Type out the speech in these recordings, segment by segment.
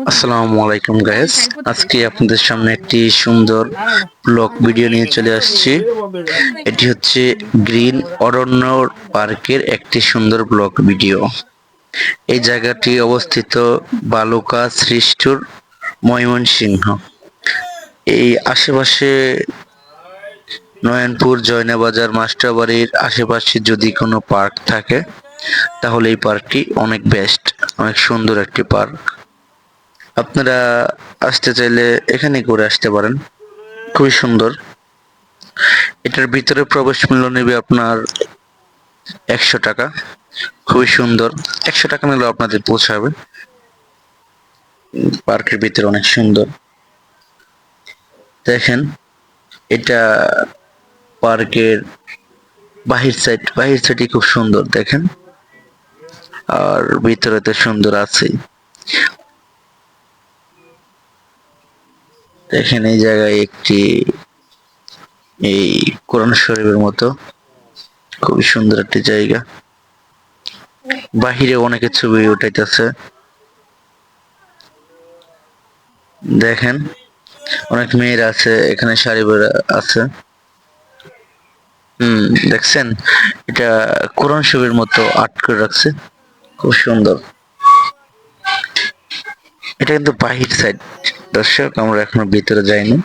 আসসালামু আলাইকুম গাইস, আজকে আপনাদের সামনে একটি সুন্দর ব্লগ ভিডিও নিয়ে চলে আসছি। এটি হচ্ছে গ্রিন অরণ্য পার্কের একটি সুন্দর ব্লগ ভিডিও। এই জায়গাটি অবস্থিত বালুকা সৃষ্টুর ময়মনসিংহ। এই আশেপাশে নয়নপুর, জয়নাবাজার, মাস্টারবাড়ির আশেপাশে যদি কোনো পার্ক থাকে তাহলে এই পার্কটি অনেক বেস্ট, অনেক সুন্দর একটি পার্ক। আপনারা আসতে চাইলে এখানে ঘুরে আসতে পারেন, খুবই সুন্দর। এটার ভিতরে প্রবেশ মূল্য নেবে আপনার 100 টাকা। খুবই সুন্দর, 100 টাকা নিলে আপনাদের পৌঁছাবে। পার্কের ভিতরে অনেক সুন্দর। দেখেন, এটা পার্কের বাহির সাইডই খুব সুন্দর দেখেন, আর ভিতরে তো সুন্দর আছেই। দেখেন এই জায়গায় একটি এই কোরআন শরীফের মতো খুবই সুন্দর একটি জায়গা। বাহিরে অনেকে ছবি উঠাইতেছে। দেখেন, অনেক মেয়েরা আছে এখানে, শাড়ি পরে আছে। দেখছেন, এটা কোরআন শরীফের মতো আর্ট করে রাখছে, খুব সুন্দর। এটা কিন্তু বাহির সাইড দর্শক, আমরা এখনো ভিতরে যাইনি।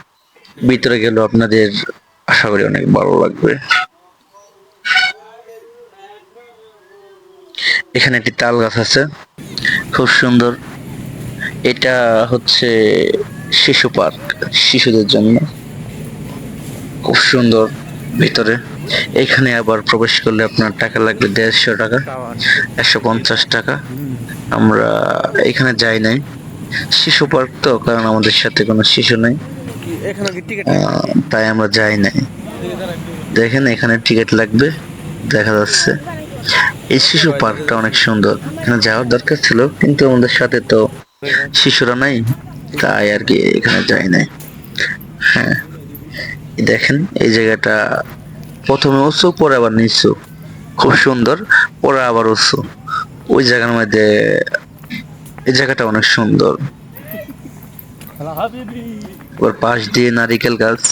ভিতরে গেলেও আপনাদের আশা করি অনেক ভালো লাগবে। এখানে একটি তাল গাছ আছে, খুব সুন্দর। এটা হচ্ছে শিশু পার্ক, শিশুদের জন্য খুব সুন্দর। ভিতরে এখানে আবার প্রবেশ করলে আপনার টাকা লাগবে 150 টাকা, 150 টাকা। আমরা এখানে যাই নাই, শিশু পার্ক তো, কারণ আমাদের সাথে কোনো শিশু নেই, তাই আমরা যাই নাই। দেখেন এখানে টিকিট লাগবে, দেখা যাচ্ছে। এই শিশু পার্কটা অনেক সুন্দর, এখানে যাওয়ার দরকার ছিল কিন্তু আমাদের সাথে তো শিশুরা নাই, তাই আর কি এখানে যাই নাই। হ্যাঁ, দেখেন এই জায়গাটা প্রথমে উঁচু, পরে আবার নিচু, খুব সুন্দর, পরে আবার উঁচু। ওই জায়গার মধ্যে এই জায়গাটা অনেক সুন্দর। ওর পাশ দিয়ে নারিকেল গাছ।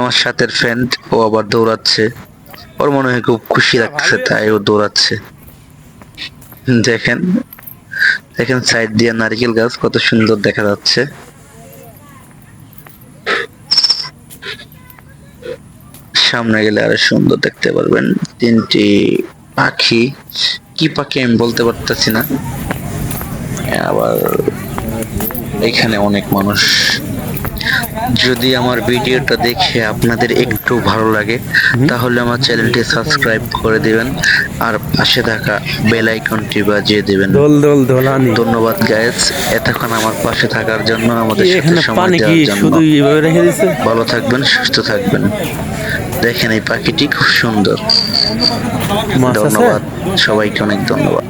আমার সাথে ফ্রেন্ড, ও আবার দৌড়াচ্ছে, ওর মনে হয় খুব খুশি লাগছে তাই ও দৌড়াচ্ছে। দেখেন দেখেন সাইড দিয়ে নারিকেল গাছ কত সুন্দর দেখা যাচ্ছে। সামনে গেলে আরো সুন্দর দেখতে পারবেন। তিনটি পাখি, কি পাখি আমি বলতে পারতেছি না। আবার এখানে অনেক মানুষ। যদি আমার ভিডিওটা দেখে আপনাদের একটু ভালো লাগে তাহলে আমার চ্যানেলটি সাবস্ক্রাইব করে দিবেন আর পাশে থাকা বেল আইকনটি বাজিয়ে দিবেন। ধন্যবাদ গাইস, এতক্ষণ আমার পাশে থাকার জন্য, আমাদের সাথে সময় দেওয়ার জন্য। ভালো থাকবেন, সুস্থ থাকবেন। দেখেন এই পাখিটি খুব সুন্দর। ধন্যবাদ সবাইকে, অনেক ধন্যবাদ।